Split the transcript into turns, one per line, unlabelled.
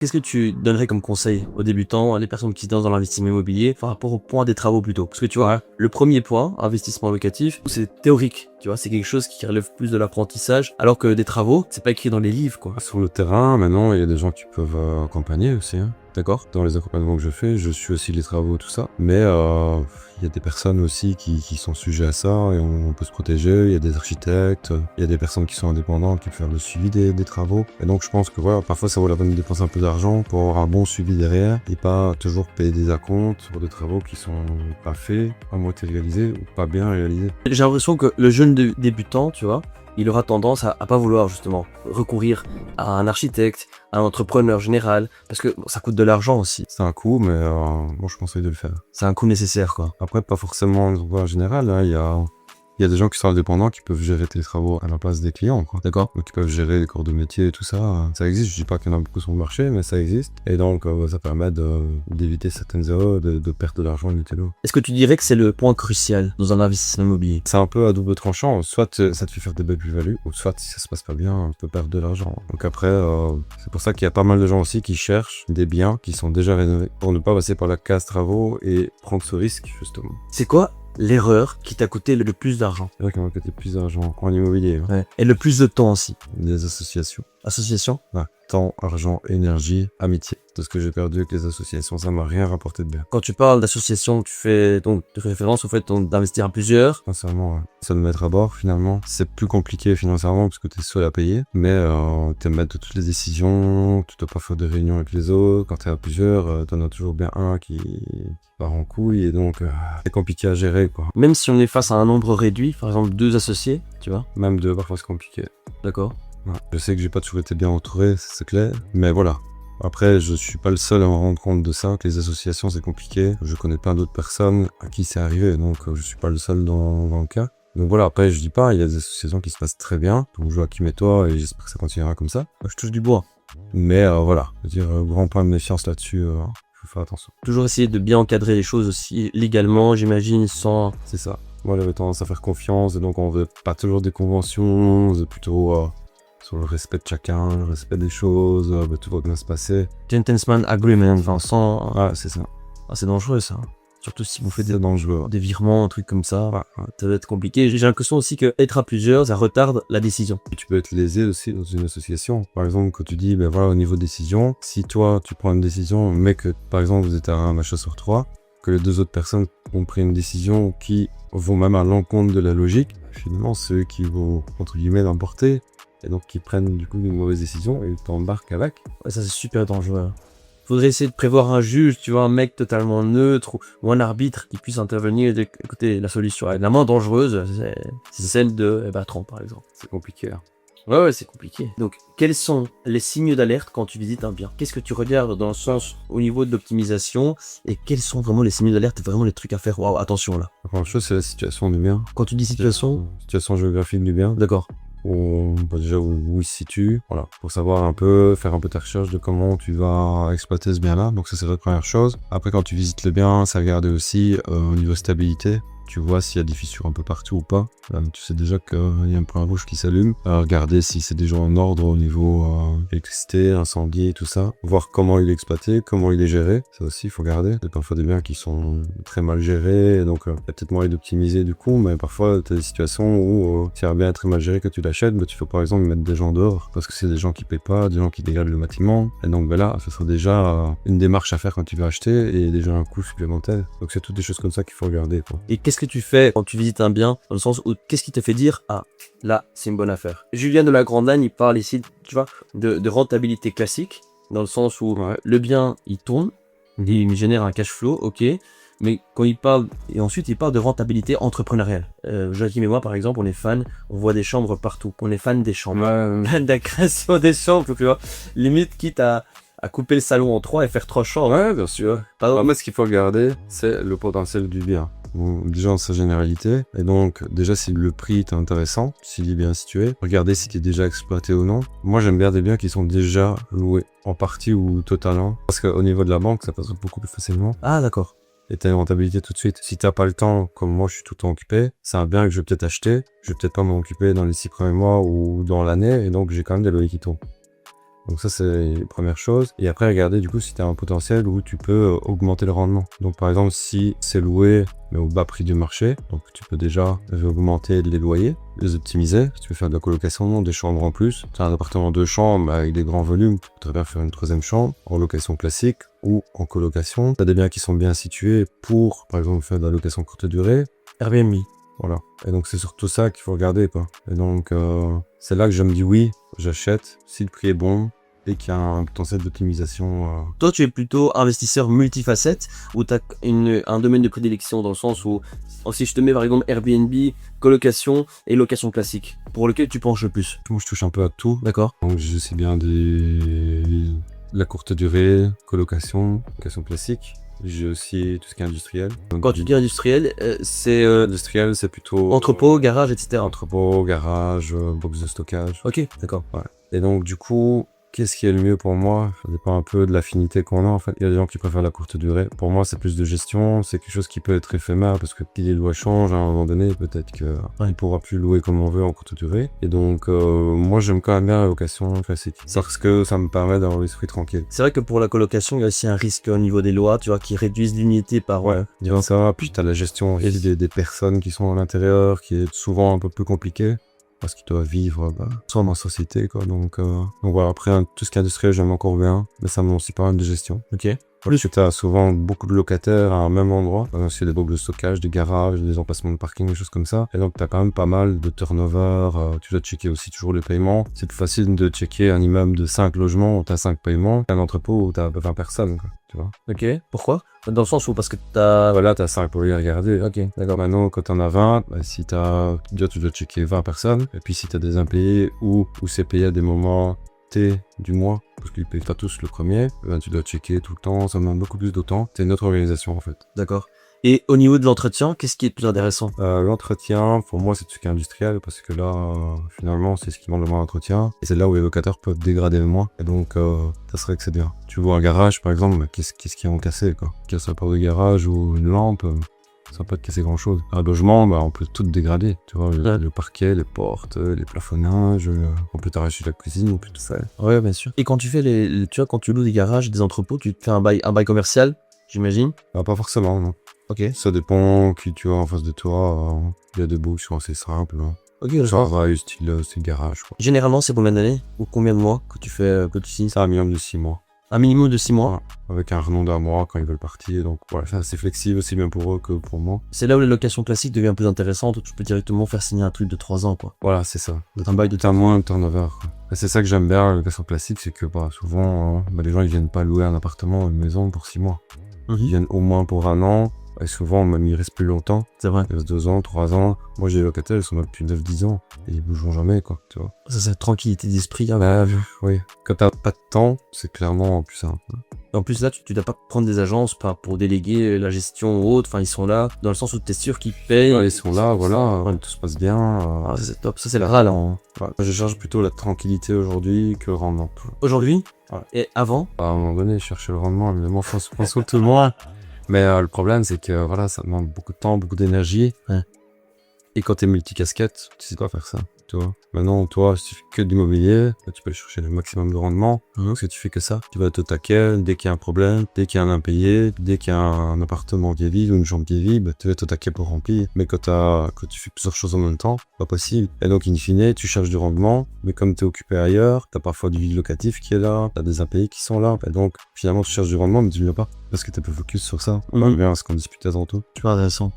Qu'est-ce que tu donnerais comme conseil aux débutants, à les personnes qui se lancent dans l'investissement immobilier par rapport au point des travaux plutôt? Parce que tu vois, le premier point, investissement locatif, c'est théorique, tu vois, c'est quelque chose qui relève plus de l'apprentissage, alors que des travaux, c'est pas écrit dans les livres, quoi.
Sur le terrain, maintenant, il y a des gens qui peuvent accompagner aussi. Hein.
D'accord?
Dans les accompagnements que je fais, je suis aussi les travaux, tout ça. Mais il y a des personnes aussi qui sont sujets à ça et on peut se protéger. Il y a des architectes, il y a des personnes qui sont indépendantes qui peuvent faire le suivi des travaux. Et donc je pense que voilà, parfois ça vaut la peine de dépenser un peu d'argent pour avoir un bon suivi derrière et pas toujours payer des acomptes pour des travaux qui sont pas faits, à moitié réalisés ou pas bien réalisés.
J'ai l'impression que le jeune débutant, tu vois, il aura tendance à pas vouloir justement recourir à un architecte, à un entrepreneur général, parce que bon, ça coûte de l'argent aussi.
C'est un coût, mais moi je conseille de le faire.
C'est un coût nécessaire, quoi.
Après, pas forcément en général, hein, il y a des gens qui sont indépendants qui peuvent gérer tes travaux à la place des clients, quoi.
D'accord?
Donc ils peuvent gérer les corps de métier et tout ça. Ça existe, je dis pas qu'il y en a beaucoup sur le marché, mais ça existe. Et donc ça permet d'éviter certaines erreurs, de perdre de l'argent inutilement.
Est-ce que tu dirais que c'est le point crucial dans un investissement immobilier?
C'est un peu à double tranchant, soit ça te fait faire des belles plus-values, ou soit si ça se passe pas bien, tu peux perdre de l'argent. Donc après, c'est pour ça qu'il y a pas mal de gens aussi qui cherchent des biens qui sont déjà rénovés, pour ne pas passer par la case travaux et prendre ce risque, justement.
C'est quoi l'erreur qui t'a coûté le plus d'argent?
C'est vrai qu'on va coûter plus d'argent en immobilier. Hein.
Ouais. Et le plus de temps aussi?
Des associations.
Association?
Ouais. Temps, argent, énergie, amitié. Tout ce que j'ai perdu avec les associations, ça m'a rien rapporté de bien.
Quand tu parles d'association, tu fais donc de référence au fait d'investir à plusieurs.
Sincèrement, ouais. Se le mettre à bord, finalement, c'est plus compliqué financièrement parce que t'es seul à payer. Mais t'es maître de toutes les décisions, tu dois pas faire de réunions avec les autres. Quand t'es à plusieurs, t'en as toujours bien un qui part en couille et donc c'est compliqué à gérer, quoi.
Même si on est face à un nombre réduit, par exemple 2 associés, tu vois.
Même deux, parfois c'est compliqué.
D'accord.
Ouais. Je sais que j'ai pas toujours été bien entouré, c'est clair. Mais voilà. Après, je suis pas le seul à me rendre compte de ça, que les associations c'est compliqué. Je connais plein d'autres personnes à qui c'est arrivé, donc je suis pas le seul dans le cas. Donc voilà, après je dis pas, il y a des associations qui se passent très bien, donc Joachim et toi, et j'espère que ça continuera comme ça.
Je touche du bois.
Mais voilà, je veux dire, grand point de méfiance là-dessus, faut faire attention.
Toujours essayer de bien encadrer les choses aussi légalement, j'imagine, sans...
C'est ça. Moi j'avais tendance à faire confiance, et donc on veut pas toujours des conventions, on veut plutôt... sur le respect de chacun, le respect des choses, tout va bien se passer.
Gentleman agreement, enfin sans...
Ah, c'est ça.
Ah, c'est dangereux ça. Surtout si vous faites
C'est dangereux.
des virements, un truc comme ça,
Ouais.
ça va être compliqué. J'ai l'impression aussi que être à plusieurs, ça retarde la décision.
Et tu peux être lésé aussi dans une association. Par exemple, quand tu dis, ben voilà, au niveau décision, si toi, tu prends une décision, mais que, par exemple, vous êtes à un achat sur 3, que les deux autres personnes ont pris une décision qui vont même à l'encontre de la logique, finalement, c'est eux qui vont, entre guillemets, l'emporter. Et donc, qui prennent du coup une mauvaise décision et t'embarques avec.
Ouais, ça c'est super dangereux. Faudrait essayer de prévoir un juge, tu vois, un mec totalement neutre ou un arbitre qui puisse intervenir et dire, écoutez, la solution, la moins dangereuse, c'est celle de Bertrand, par exemple.
C'est compliqué. Hein.
Ouais, c'est compliqué. Donc, quels sont les signes d'alerte quand tu visites un bien? Qu'est-ce que tu regardes dans le sens au niveau de l'optimisation et quels sont vraiment les signes d'alerte et vraiment les trucs à faire? Waouh, attention là.
La première chose, c'est la situation du bien.
Quand tu dis situation,
géographique du bien.
d'accord.
Déjà où il se situe, voilà, pour savoir un peu, faire un peu ta recherche de comment tu vas exploiter ce bien-là. Donc ça c'est la première chose. Après quand tu visites le bien, ça regarde aussi au niveau stabilité. Tu vois s'il y a des fissures un peu partout ou pas. Tu sais déjà qu'il y a un point rouge qui s'allume. Regarder si c'est déjà en ordre au niveau électricité, incendie, tout ça. Voir comment il est exploité, comment il est géré. Ça aussi, il faut regarder. Il y a parfois des biens qui sont très mal gérés. Donc, il y a peut-être moyen d'optimiser du coup. Mais parfois, tu as des situations où si un bien est très mal géré que tu l'achètes, tu peux par exemple mettre des gens dehors. Parce que c'est des gens qui payent pas, des gens qui dégradent le bâtiment. Et donc, là, ce sera déjà une démarche à faire quand tu vas acheter et déjà un coût supplémentaire. Donc, c'est toutes des choses comme ça qu'il faut regarder, quoi.
Et qu'est-ce que tu fais quand tu visites un bien, dans le sens où qu'est-ce qui te fait dire ah là c'est une bonne affaire? Julien de la Grandlagne il parle ici, tu vois, de rentabilité classique, dans le sens où le bien il tourne, il génère un cash flow, ok, mais quand il parle et ensuite il parle de rentabilité entrepreneuriale. Joachim et moi par exemple on est fans, on voit des chambres partout, on est fan des chambres, de la création des chambres, tu vois, limite quitte à couper le salon en 3 et faire 3 chambres.
Ouais, bien sûr. Moi, ce qu'il faut regarder, c'est le potentiel du bien. Bon, déjà en sa généralité, et donc déjà si le prix est intéressant, s'il est bien situé, regardez s'il est déjà exploité ou non. Moi j'aime bien des biens qui sont déjà loués, en partie ou totalement, parce qu'au niveau de la banque ça passe beaucoup plus facilement.
Ah d'accord.
Et t'as une rentabilité tout de suite. Si t'as pas le temps, comme moi je suis tout le temps occupé, c'est un bien que je vais peut-être acheter, je vais peut-être pas m'en occuper dans les 6 premiers mois ou dans l'année, et donc j'ai quand même des loyers qui tombent. Donc ça, c'est la première chose. Et après, regarder du coup si tu as un potentiel où tu peux augmenter le rendement. Donc par exemple, si c'est loué, mais au bas prix du marché, donc tu peux déjà augmenter les loyers, les optimiser. Si tu veux faire de la colocation, des chambres en plus, tu as un appartement de chambre avec des grands volumes, tu peux très bien faire une troisième chambre en location classique ou en colocation. Tu as des biens qui sont bien situés pour, par exemple, faire de la location courte durée.
Airbnb.
Voilà. Et donc c'est surtout ça qu'il faut regarder, quoi. Et donc c'est là que je me dis oui, j'achète si le prix est bon et qu'il y a un potentiel d'optimisation.
Toi, tu es plutôt investisseur multifacette ou tu as un domaine de prédilection dans le sens où, si je te mets par exemple Airbnb, colocation et location classique, pour lequel tu penches le plus?
Moi je touche un peu à tout.
D'accord.
Donc je sais bien la courte durée, colocation classique. J'ai aussi tout ce qui est industriel. Donc,
Quand tu dis industriel, c'est
industriel, c'est plutôt
entrepôt, garage, etc.
entrepôt, garage, box de stockage.
Ok, d'accord.
Ouais. Et donc du coup, qu'est-ce qui est le mieux pour moi? Ça dépend un peu de l'affinité qu'on a en fait. Il y a des gens qui préfèrent la courte durée. Pour moi, c'est plus de gestion. C'est quelque chose qui peut être éphémère parce que si les lois changent à un moment donné, peut-être qu'on pourra plus louer comme on veut en courte durée. Et donc, moi, j'aime quand même bien la location classique parce que ça me permet d'avoir l'esprit tranquille.
C'est vrai que pour la colocation, il y a aussi un risque au niveau des lois, tu vois, qui réduisent l'unité par
Ouais, disons ça. Puis t'as la gestion aussi des personnes qui sont à l'intérieur, qui est souvent un peu plus compliquée. Parce qu'ils doivent vivre soit dans la société, quoi. Donc voilà, après, tout ce qui est industriel, j'aime encore bien, mais ça me demande aussi pas mal de gestion.
Ok.
Plus que tu as souvent beaucoup de locataires à un même endroit. Par exemple, il y a des blocs de stockage, des garages, des emplacements de parking, des choses comme ça. Et donc, tu as quand même pas mal de turnover. Tu dois checker aussi toujours les paiements. C'est plus facile de checker un immeuble de 5 logements où tu as 5 paiements qu'un entrepôt où tu as 20 personnes, quoi. Tu vois.
Ok. Pourquoi? Dans le sens où parce que t'as...
Voilà, tu as 5 pour les regarder.
Ok, d'accord.
Maintenant, quand tu en as 20, si déjà tu dois checker 20 personnes. Et puis, si tu as des impayés ou c'est payé à des moments du mois, parce qu'ils payent pas tous le premier, ben tu dois checker tout le temps, ça demande beaucoup plus de temps. C'est une autre organisation en fait.
D'accord. Et au niveau de l'entretien, qu'est-ce qui est le plus intéressant?
L'entretien, pour moi, c'est tout ce qui est industriel, parce que là, finalement, c'est ce qui demande le moins d'entretien. Et c'est là où les locataires peuvent dégrader le moins. Et donc, ça serait que c'est bien. Tu vois un garage, par exemple, qu'est-ce qu'ils ont cassé, quoi? Casse la porte de garage ou une lampe, ça va pas te casser grand-chose. Un logement, on peut tout dégrader. Tu vois, le parquet, les portes, les plafonnages, on peut t'arracher la cuisine, on peut tout ça.
Ouais, bien sûr. Et quand tu fais tu vois, quand tu loues des garages, des entrepôts, tu te fais un bail commercial, j'imagine?
Pas forcément, non.
Ok.
Ça dépend qui tu as en face de toi. Il y a des baux qui sont assez simples.
Ok,
Ça va, style garage, quoi.
Généralement, c'est combien d'années ou combien de mois que tu fais, que tu signes?
C'est un minimum de 6 mois.
Un minimum de 6 mois.
Ouais, avec un renom d'un mois quand ils veulent partir. Donc voilà, c'est assez flexible aussi bien pour eux que pour moi.
C'est là où la location classique devient plus intéressante, où tu peux directement faire signer un truc de 3 ans, quoi.
Voilà, c'est ça.
Un bail de
T'as moins de turnover, quoi. Et c'est ça que j'aime bien la location classique, c'est que souvent, les gens ils viennent pas louer un appartement ou une maison pour 6 mois. Ils viennent au moins pour un an. Et souvent, même ils restent plus longtemps.
C'est vrai.
Ils restent 2 ans, 3 ans. Moi, j'ai des locataires, ils sont là depuis 9-10 ans. Et ils bougeront jamais, quoi, tu vois.
Ça, c'est la tranquillité d'esprit.
Oui. Quand t'as pas de temps, c'est clairement plus simple.
En plus, là, tu dois pas prendre des agences pour déléguer la gestion ou autre. Enfin, ils sont là, dans le sens où t'es sûr qu'ils payent.
Ouais, ils sont là, voilà, tout se passe bien.
Ah, ça, c'est top. Ça, c'est le râle.
Ouais. Je cherche plutôt la tranquillité aujourd'hui que le rendement.
Aujourd'hui?
Ouais.
Et avant?
À un moment donné, je cherchais le rendement, évidemment, je pense que tout le monde. Mais le problème, c'est que voilà, ça demande beaucoup de temps, beaucoup d'énergie.
Ouais.
Et quand t'es multicasquette, tu sais pas faire ça. Tu vois. Maintenant, toi, si tu fais que de l'immobilier, tu peux chercher le maximum de rendement. Parce que tu fais que ça. Tu vas te taquer dès qu'il y a un problème, dès qu'il y a un impayé, dès qu'il y a un appartement qui est vide ou une chambre qui est vide, tu vas te taquer pour remplir. Mais quand tu fais plusieurs choses en même temps, pas possible. Et donc, in fine, tu cherches du rendement, mais comme tu es occupé ailleurs, tu as parfois du vide locatif qui est là, tu as des impayés qui sont là. Et donc, finalement, tu cherches du rendement, mais tu ne viens pas. Parce que tu es peu focus sur ça. On revient à ce qu'on discutait tantôt.
Super intéressant.